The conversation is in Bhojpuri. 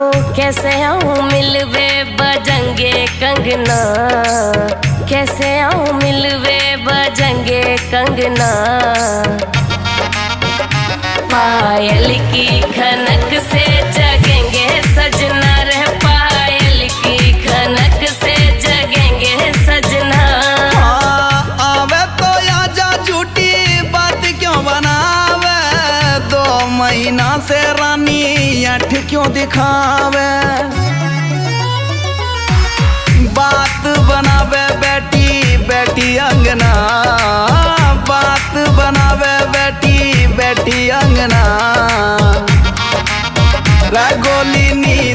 कैसे आऊँ मिलवे बजंगे कंगना, कैसे आऊँ मिलवे बजंगे कंगना। पायल की खनक से जगेंगे सजना रे, पायल की खनक से जगेंगे सजना। आवे तो आजा झूठी बात क्यों बनावे, 2 महीना से रानी ऐठ क्यों दिखावे। बात बनावे बेटी बेटी अंगना, बात बनावे बेटी बेटी अंगना। रंगोली नी